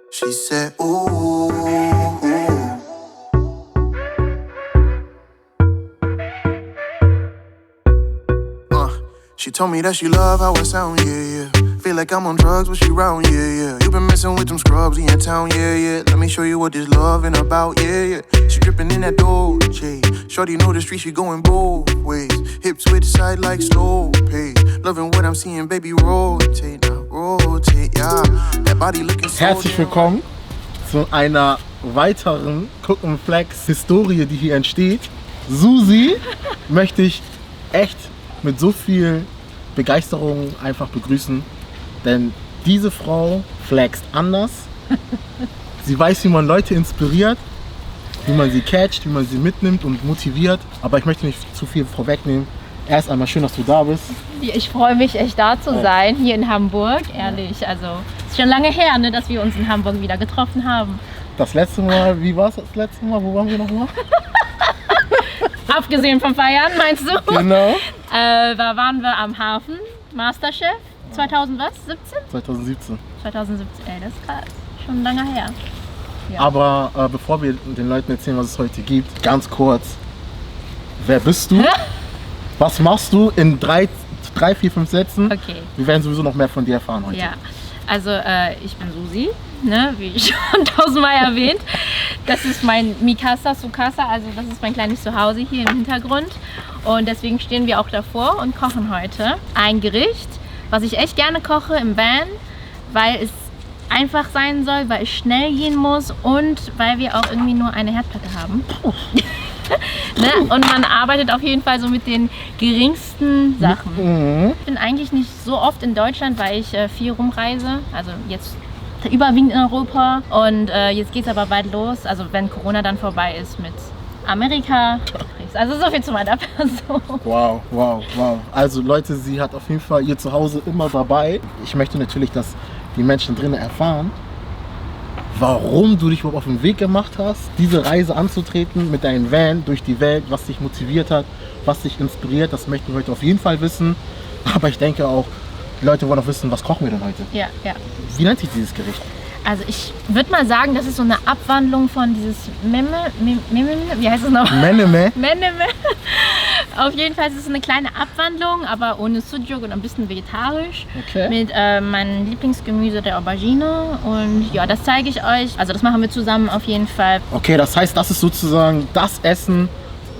She said, ooh. She told me that she love how I sound, yeah. Feel like I'm on drugs when she round, yeah. You been messing with them scrubs in town, yeah. Let me show you what this loving about, yeah. She dripping in that Dolce. Shorty know the street, she going both ways. Hips switch side like slow pace. Loving what I'm seeing, baby, rotate now, rotate, yeah. That body looking so. Herzlich willkommen zu einer weiteren Cook & Flex Historie, die hier entsteht. Susi möchte ich echt mit so viel Begeisterung einfach begrüßen, denn diese Frau flext anders. Sie weiß, wie man Leute inspiriert, wie man sie catcht, wie man sie mitnimmt und motiviert. Aber ich möchte nicht zu viel vorwegnehmen. Erst einmal schön, dass du da bist. Ich freue mich echt da zu sein, hier in Hamburg, ehrlich. Also es ist schon lange her, ne, dass wir uns in Hamburg wieder getroffen haben. Das letzte Mal, wie war es das letzte Mal? Wo waren wir nochmal? Abgesehen vom Feiern, meinst du? Genau. Da waren wir am Hafen, Masterchef, 2017? 2017. 2017, ey, das ist krass. Schon lange her. Ja. Aber bevor wir den Leuten erzählen, was es heute gibt, ganz kurz. Wer bist du? Was machst du in 3, 4, 5 Sätzen? Okay. Wir werden sowieso noch mehr von dir erfahren heute. Ja, also ich bin Susi, ne, wie schon 1000-mal erwähnt. Das ist mein Mikasa Sukasa, also das ist mein kleines Zuhause hier im Hintergrund. Und deswegen stehen wir auch davor und kochen heute ein Gericht, was ich echt gerne koche im Van, weil es einfach sein soll, weil es schnell gehen muss und weil wir auch irgendwie nur eine Herdplatte haben. Ne? Und man arbeitet auf jeden Fall so mit den geringsten Sachen. Ich bin eigentlich nicht so oft in Deutschland, weil ich viel rumreise. Also jetzt überwiegend in Europa. Und jetzt geht es aber bald los. Also wenn Corona dann vorbei ist mit Amerika. Also so viel zu meiner Person. Wow, wow, wow. Also Leute, sie hat auf jeden Fall ihr Zuhause immer dabei. Ich möchte natürlich, dass die Menschen drinnen erfahren, warum du dich überhaupt auf den Weg gemacht hast, diese Reise anzutreten mit deinem Van durch die Welt, was dich motiviert hat, was dich inspiriert, das möchten wir heute auf jeden Fall wissen. Aber ich denke auch, die Leute wollen auch wissen, was kochen wir denn heute? Ja, ja. Wie nennt sich dieses Gericht? Also ich würde mal sagen, das ist so eine Abwandlung von dieses wie heißt es noch? Meneme. Meneme. Auf jeden Fall ist es eine kleine Abwandlung, aber ohne Sujuk und ein bisschen vegetarisch. Okay. Mit meinem Lieblingsgemüse, der Aubergine. Und ja, das zeige ich euch. Also das machen wir zusammen auf jeden Fall. Okay, das heißt, das ist sozusagen das Essen,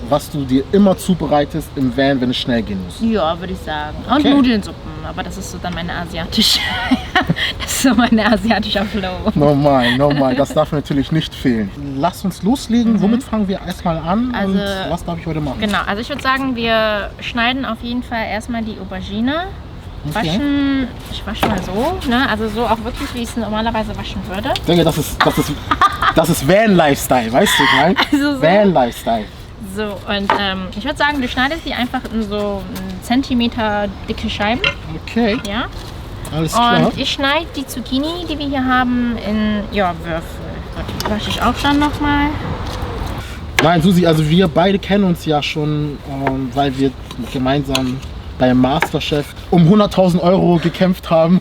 was du dir immer zubereitest im Van, wenn es schnell gehen muss. Ja, würde ich sagen. Und Okay. Nudelsuppen, aber das ist so dann meine asiatische, das ist so mein asiatischer Flow. Normal, das darf natürlich nicht fehlen. Lass uns loslegen. Womit fangen wir erstmal an Also, und was darf ich heute machen? Genau, also ich würde sagen, wir schneiden auf jeden Fall erstmal die Aubergine. Okay. Ich wasche mal so, ne? Also so auch wirklich, wie ich es normalerweise waschen würde. Ich denke, das ist Van-Lifestyle, weißt du, ich meine? Also so. Van-Lifestyle. So, und ich würde sagen, du schneidest die einfach in so 1 Zentimeter dicke Scheiben. Okay, Ja? alles klar. Und ich schneide die Zucchini, die wir hier haben, in Würfel. Die wasche ich auch dann nochmal. Nein, Susi, also wir beide kennen uns ja schon, weil wir gemeinsam beim Masterchef um 100.000 € gekämpft haben.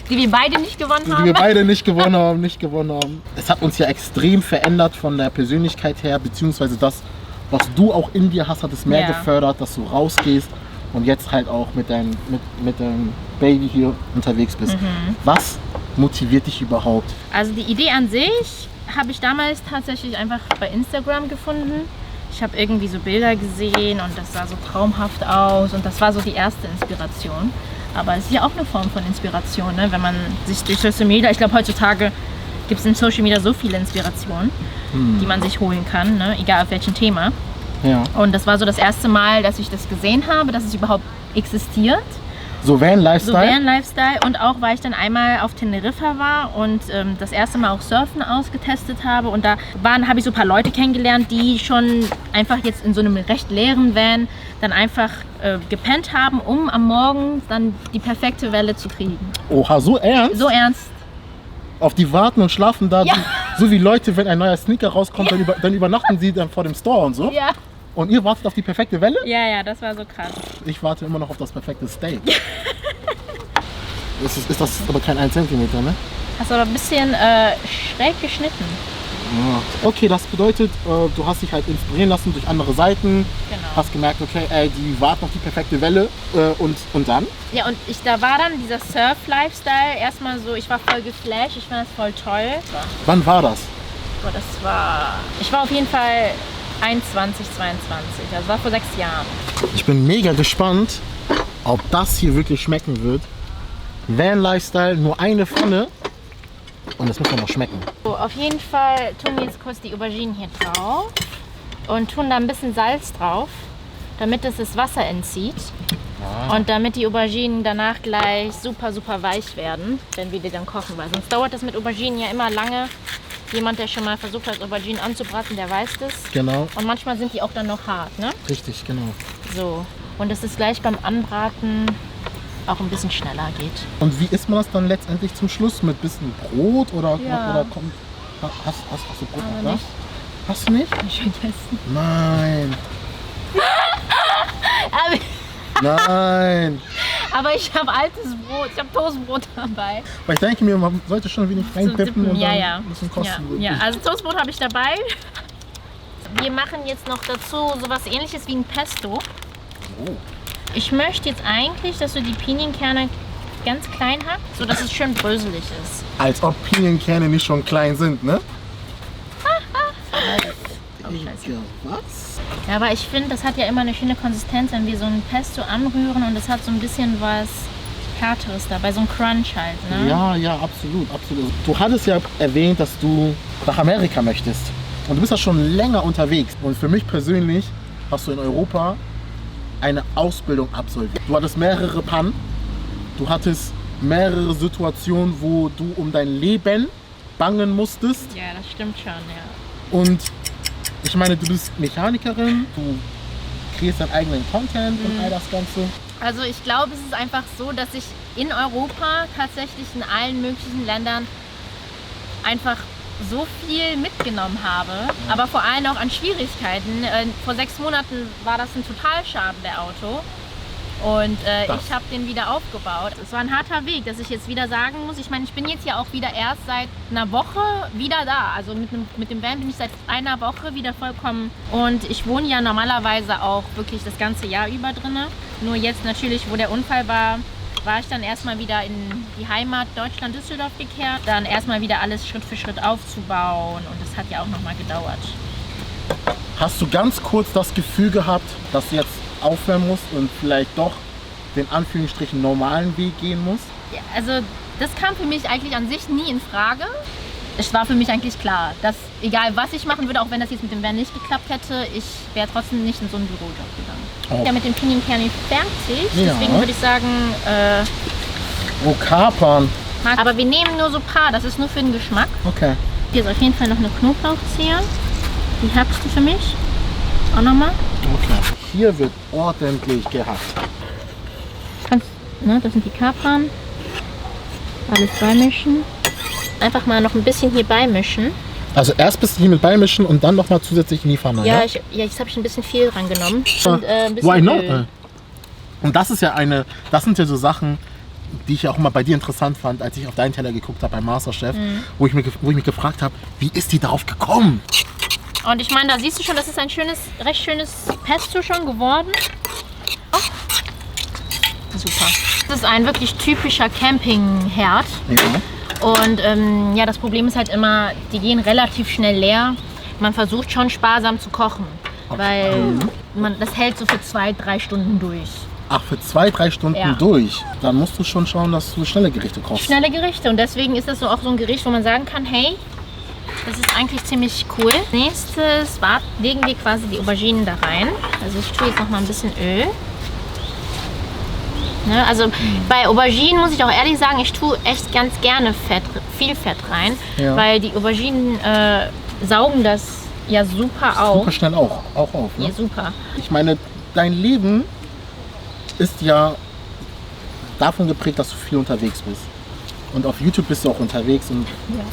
Die wir beide nicht gewonnen Die haben. wir beide nicht gewonnen haben. Es hat uns ja extrem verändert von der Persönlichkeit her, beziehungsweise das, was du auch in dir hast, hat es mehr Ja. gefördert, dass du rausgehst und jetzt halt auch mit deinem Baby hier unterwegs bist. Was motiviert dich überhaupt? Also die Idee an sich habe ich damals tatsächlich einfach bei Instagram gefunden. Ich habe irgendwie so Bilder gesehen und das sah so traumhaft aus und das war so die erste Inspiration. Aber es ist ja auch eine Form von Inspiration, ne? Wenn man sich durch Social Media, ich glaube heutzutage gibt es in Social Media so viele Inspirationen, die man sich holen kann, ne? Egal auf welchem Thema. Ja. Und das war so das erste Mal, dass ich das gesehen habe, dass es überhaupt existiert. So Van-Lifestyle? So Van-Lifestyle und auch, weil ich dann einmal auf Teneriffa war und das erste Mal auch Surfen ausgetestet habe und da habe ich so ein paar Leute kennengelernt, die schon einfach jetzt in so einem recht leeren Van dann einfach gepennt haben, um am Morgen dann die perfekte Welle zu kriegen. Oha, so ernst? So ernst. Auf die warten und schlafen da, Ja. so wie Leute, wenn ein neuer Sneaker rauskommt, dann übernachten sie dann vor dem Store und so. Ja. Und ihr wartet auf die perfekte Welle? Ja, das war so krass. Ich warte immer noch auf das perfekte Steak. Ist das aber kein 1 cm, ne? Hast aber ein bisschen schräg geschnitten. Ja. Okay, das bedeutet, du hast dich halt inspirieren lassen durch andere Seiten. Genau. Hast gemerkt, okay, ey, die warten auf die perfekte Welle und dann? Ja, und da war dann dieser Surf-Lifestyle erstmal so, ich war voll geflasht, ich fand das voll toll. Wann war das? Ich war auf jeden Fall 21, 22, also war vor 6 Jahren. Ich bin mega gespannt, ob das hier wirklich schmecken wird. Van Lifestyle, nur eine Pfanne und das muss ja noch schmecken. So, auf jeden Fall tun wir jetzt kurz die Auberginen hier drauf und tun da ein bisschen Salz drauf, damit es das Wasser entzieht. Und damit die Auberginen danach gleich super, super weich werden, wenn wir die dann kochen. Weil sonst dauert das mit Auberginen ja immer lange. Jemand, der schon mal versucht hat, Auberginen anzubraten, der weiß das. Genau. Und manchmal sind die auch dann noch hart, ne? Richtig, genau. So. Und dass es gleich beim Anbraten auch ein bisschen schneller geht. Und wie isst man das dann letztendlich zum Schluss? Mit bisschen Brot oder kommt. Hast du Brot noch da? Nicht. Hast du nicht? Hab ich vergessen. Nein. Nein. Aber ich habe altes Brot, ich habe Toastbrot dabei. Weil ich denke mir, man sollte schon ein wenig reintippen und dann Ja. ein bisschen kosten. Ja, also Toastbrot habe ich dabei. Wir machen jetzt noch dazu sowas Ähnliches wie ein Pesto. Oh. Ich möchte jetzt eigentlich, dass du die Pinienkerne ganz klein hast, sodass es schön bröselig ist. Als ob Pinienkerne nicht schon klein sind, ne? Was? Ja, aber ich finde, das hat ja immer eine schöne Konsistenz, wenn wir so ein Pesto anrühren und es hat so ein bisschen was Härteres dabei, so ein Crunch halt, ne? Ja, absolut. Du hattest ja erwähnt, dass du nach Amerika möchtest. Und du bist ja schon länger unterwegs. Und für mich persönlich hast du in Europa eine Ausbildung absolviert. Du hattest mehrere Pannen, du hattest mehrere Situationen, wo du um dein Leben bangen musstest. Ja, das stimmt schon, ja. Und ich meine, du bist Mechanikerin, du kreierst deinen eigenen Content und all das Ganze. Also ich glaube, es ist einfach so, dass ich in Europa tatsächlich in allen möglichen Ländern einfach so viel mitgenommen habe, aber vor allem auch an Schwierigkeiten. Vor 6 Monaten war das ein Totalschaden, der Auto. Und ich habe den wieder aufgebaut. Es war ein harter Weg, dass ich jetzt wieder sagen muss, ich meine, ich bin jetzt ja auch wieder erst seit einer Woche wieder da. Also mit dem Van bin ich seit einer Woche wieder vollkommen. Und ich wohne ja normalerweise auch wirklich das ganze Jahr über drin. Nur jetzt natürlich, wo der Unfall war, war ich dann erstmal wieder in die Heimat Deutschland, Düsseldorf gekehrt. Dann erstmal wieder alles Schritt für Schritt aufzubauen. Und das hat ja auch nochmal gedauert. Hast du ganz kurz das Gefühl gehabt, dass du jetzt aufhören musst und vielleicht doch den Anführungsstrichen normalen Weg gehen musst? Ja, also das kam für mich eigentlich an sich nie in Frage. Es war für mich eigentlich klar, dass egal was ich machen würde, auch wenn das jetzt mit dem Van nicht geklappt hätte, ich wäre trotzdem nicht in so einen Bürojob gegangen. Oh. Ja, mit den Pinienkernen fertig, Ja. deswegen würde ich sagen, Oh, Kapern. aber wir nehmen nur so ein paar, das ist nur für den Geschmack. Okay. Hier ist auf jeden Fall noch eine Knoblauchzehe, die hackst du für mich, auch nochmal. Okay. Hier wird ordentlich gehackt. Ne, das sind die Kapern, alles beimischen. Einfach mal noch ein bisschen hier beimischen. Also erst bis hier mit beimischen und dann nochmal zusätzlich in die Pfanne. Ja, jetzt habe ich ein bisschen viel rangenommen. Und ein bisschen Why not? Öl. Und das sind ja so Sachen, die ich auch immer bei dir interessant fand, als ich auf deinen Teller geguckt habe beim Masterchef, wo ich mich gefragt habe, wie ist die darauf gekommen? Und ich meine, da siehst du schon, das ist ein recht schönes Pesto schon geworden. Oh. Super. Das ist ein wirklich typischer Campingherd. Ja. Und ja, das Problem ist halt immer, die gehen relativ schnell leer. Man versucht schon sparsam zu kochen, weil das hält so für 2-3 Stunden durch. Ach, für 2-3 Stunden durch? Dann musst du schon schauen, dass du schnelle Gerichte kochst. Schnelle Gerichte, und deswegen ist das so auch so ein Gericht, wo man sagen kann, hey, das ist eigentlich ziemlich cool. Nächstes legen wir quasi die Auberginen da rein. Also ich tue jetzt noch mal ein bisschen Öl. Ne, also bei Auberginen muss ich auch ehrlich sagen, ich tue echt ganz gerne viel Fett rein, weil die Auberginen saugen das ja super auf. Super schnell auch auf. Ne? Ja, super. Ich meine, dein Leben ist ja davon geprägt, dass du viel unterwegs bist. Und auf YouTube bist du auch unterwegs und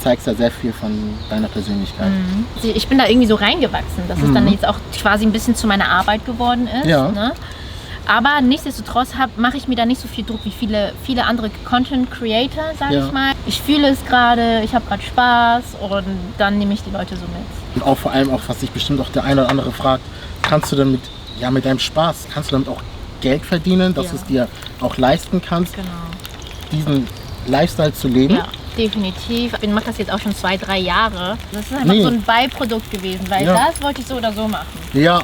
zeigst ja sehr viel von deiner Persönlichkeit. Ich bin da irgendwie so reingewachsen, dass es dann jetzt auch quasi ein bisschen zu meiner Arbeit geworden ist. Ja. Ne? Aber nichtsdestotrotz mache ich mir da nicht so viel Druck wie viele andere Content Creator, sage ich mal. Ich fühle es gerade, ich habe gerade Spaß und dann nehme ich die Leute so mit. Und auch vor allem, auch was sich bestimmt auch der eine oder andere fragt, kannst du damit, mit deinem Spaß, kannst du damit auch Geld verdienen, dass du es dir auch leisten kannst, diesen Lifestyle zu leben? Ja, definitiv. Ich mache das jetzt auch schon 2-3 Jahre. Das ist einfach so ein Beiprodukt gewesen, weil das wollte ich so oder so machen. Ja,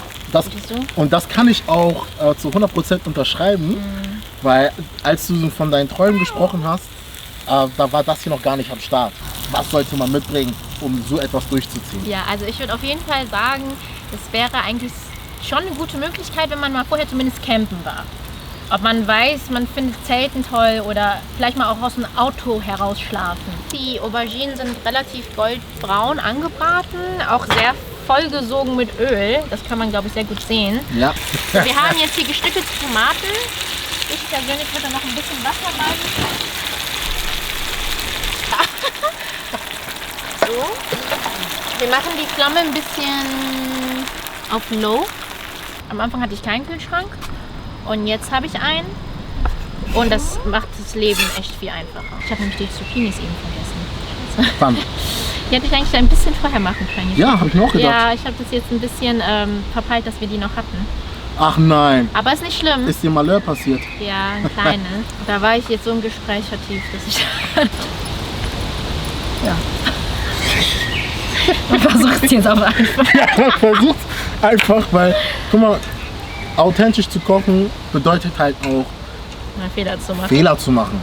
und das kann ich auch zu 100% unterschreiben, weil als du von deinen Träumen gesprochen hast, da war das hier noch gar nicht am Start. Was sollte man mitbringen, um so etwas durchzuziehen? Ja, also ich würde auf jeden Fall sagen, es wäre eigentlich schon eine gute Möglichkeit, wenn man mal vorher zumindest campen war. Ob man weiß, man findet Zelten toll oder vielleicht mal auch aus dem Auto heraus schlafen. Die Auberginen sind relativ goldbraun angebraten, auch sehr vollgesogen mit Öl. Das kann man, glaube ich, sehr gut sehen. Ja. Wir haben jetzt hier gestückelte Tomaten. Ich persönlich würde noch ein bisschen Wasser rein. So. Wir machen die Flamme ein bisschen auf Low. Am Anfang hatte ich keinen Kühlschrank und jetzt habe ich einen. Und das macht das Leben echt viel einfacher. Ich habe nämlich die Zucchinis eben vergessen. Wann? Die hätte ich eigentlich ein bisschen vorher machen können. Ja, habe ich mir auch gedacht. Ja, ich habe das jetzt ein bisschen verpeilt, dass wir die noch hatten. Ach nein. Aber ist nicht schlimm. Ist dir Malheur passiert? Ja, ein kleines. Da war ich jetzt so im Gespräch vertieft, dass ich... ja. Man versucht es jetzt auch einfach. Ja, man versucht einfach, weil, guck mal, authentisch zu kochen bedeutet halt auch Fehler zu machen.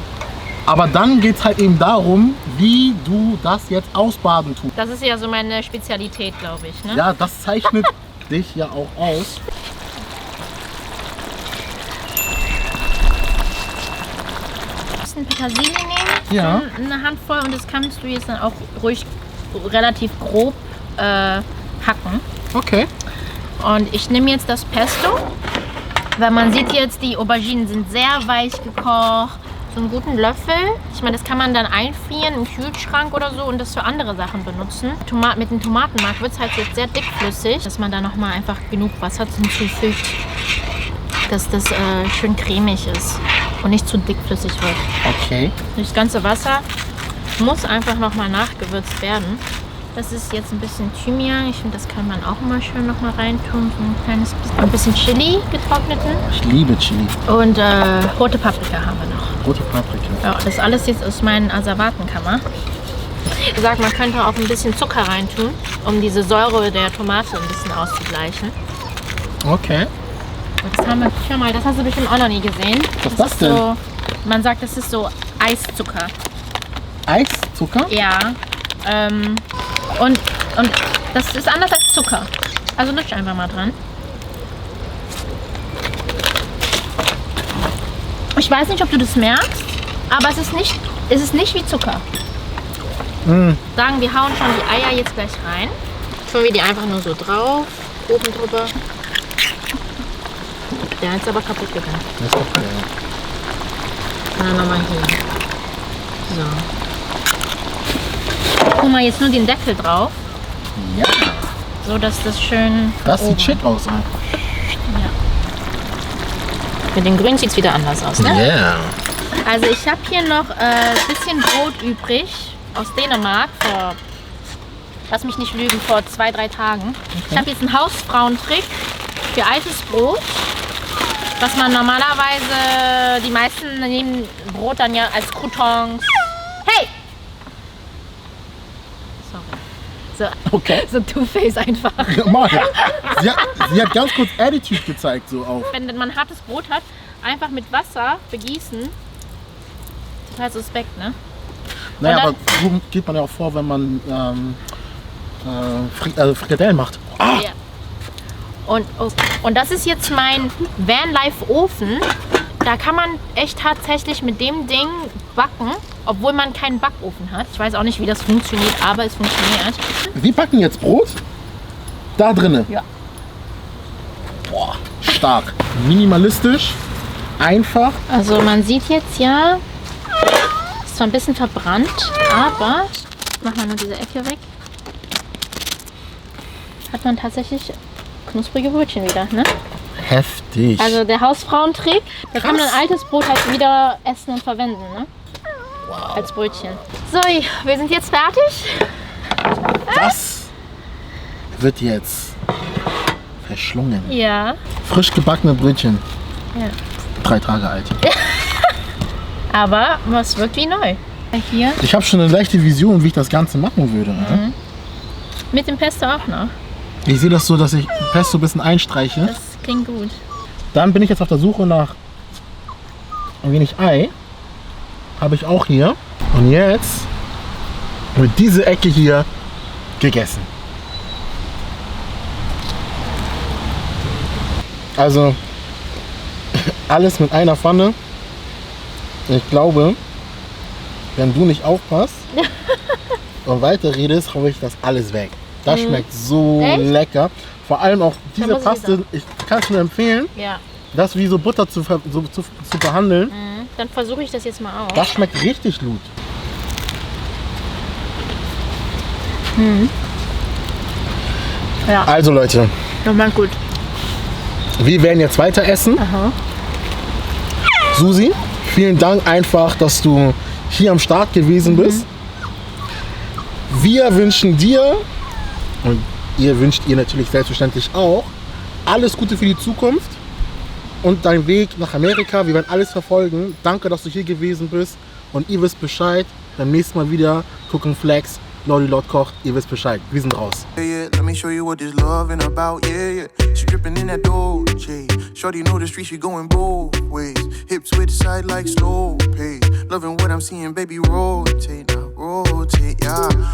Aber dann geht es halt eben darum, wie du das jetzt ausbaden tust. Das ist ja so meine Spezialität, glaube ich. Ne? Ja, das zeichnet dich ja auch aus. Ein Petersilie nehmen, Ja. eine Handvoll, und das kannst du jetzt dann auch ruhig relativ grob hacken. Okay. Und ich nehme jetzt das Pesto, weil man sieht jetzt, die Auberginen sind sehr weich gekocht. So einen guten Löffel. Ich meine, das kann man dann einfrieren im Kühlschrank oder so und das für andere Sachen benutzen. Mit dem Tomatenmark wird es halt jetzt sehr dickflüssig, dass man da nochmal einfach genug Wasser hinzufügt, dass das schön cremig ist und nicht zu dickflüssig wird. Okay. Das ganze Wasser muss einfach nochmal nachgewürzt werden. Das ist jetzt ein bisschen Thymian. Ich finde, das kann man auch immer schön nochmal reintun. So ein kleines bisschen. Ein bisschen Chili, getrockneten. Ich liebe Chili. Und rote Paprika haben wir noch. Rote Paprika. Ja, das alles jetzt aus meinen Asservatenkammer. Wie gesagt, man könnte auch ein bisschen Zucker reintun, um diese Säure der Tomate ein bisschen auszugleichen. Okay. Das haben wir, schau mal, das hast du bestimmt auch noch nie gesehen. Was ist das denn? So, man sagt, das ist so Eiszucker. Eiszucker? Ja. Und das ist anders als Zucker. Also lutsch einfach mal dran. Ich weiß nicht, ob du das merkst, aber es ist nicht wie Zucker. Sagen, wir hauen schon die Eier jetzt gleich rein. Tun wir die einfach nur so drauf, oben drüber. Der ist aber kaputt gegangen. Das ist okay. Und dann nochmal hier. So. Guck mal, jetzt nur den Deckel drauf. Ja. So, dass das schön. Das sieht oben. schick aus einfach. Ja. Mit dem Grün sieht es wieder anders aus, ne? Ja. Yeah. Also ich habe hier noch ein bisschen Brot übrig aus Dänemark lass mich nicht lügen, vor 2-3 Tagen. Okay. Ich habe jetzt einen Hausfrauentrick für altes Brot, was man normalerweise, die meisten nehmen Brot dann ja als Croutons. Hey! Sorry. So, Okay. so Two-Face einfach. Sie hat ganz kurz Attitude gezeigt, so auf. Wenn man hartes Brot hat, einfach mit Wasser begießen. Total suspekt, ne? Naja, Und aber so geht man ja auch vor, wenn man Frikadellen macht. Ah! Ja. Und das ist jetzt mein Vanlife-Ofen. Da kann man echt tatsächlich mit dem Ding backen, obwohl man keinen Backofen hat. Ich weiß auch nicht, wie das funktioniert, aber es funktioniert. Wir backen jetzt Brot da drinnen. Ja. Boah, stark. Minimalistisch, einfach. Also man sieht jetzt ja, ist zwar ein bisschen verbrannt, aber machen wir nur diese Ecke weg. Hat man tatsächlich knusprige Brötchen wieder, ne? Heftig. Also der Hausfrauentrick, da kann man ein altes Brot halt wieder essen und verwenden, ne? Wow. Als Brötchen. So, wir sind jetzt fertig. Das wird jetzt verschlungen. Ja. Frisch gebackene Brötchen. Ja. 3 Tage alt. Aber was wirkt wie neu. Hier. Ich habe schon eine leichte Vision, wie ich das Ganze machen würde. Ne? Mit dem Pesto auch noch. Ich sehe das so, dass ich Pesto ein bisschen einstreiche. Das klingt gut. Dann bin ich jetzt auf der Suche nach ein wenig Ei. Habe ich auch hier. Und jetzt wird diese Ecke hier gegessen. Also alles mit einer Pfanne. Ich glaube, wenn du nicht aufpasst und weiter redest, hau ich das alles weg. Das schmeckt so lecker. Vor allem auch diese Paste, ich kann es nur empfehlen, das wie so Butter zu behandeln. Dann versuche ich das jetzt mal auch. Das schmeckt richtig gut. Ja, Also Leute, das schmeckt gut. wir werden jetzt weiter essen. Aha. Susi, vielen Dank einfach, dass du hier am Start gewesen bist. Wir wünschen dir, und ihr wünscht ihr natürlich selbstverständlich auch, alles Gute für die Zukunft und deinen Weg nach Amerika. Wir werden alles verfolgen. Danke, dass du hier gewesen bist und ihr wisst Bescheid. Beim nächsten Mal wieder Cooking Flex, Lordy Lord kocht, ihr wisst Bescheid. Wir sind raus. Yeah, let me show you what this loving about. Yeah, yeah. She dripping in that Dolce. Shorty know the street, she going both ways. Hips switch side like slow pace. Loving what I'm seeing, baby, rotate now, rotate, yeah.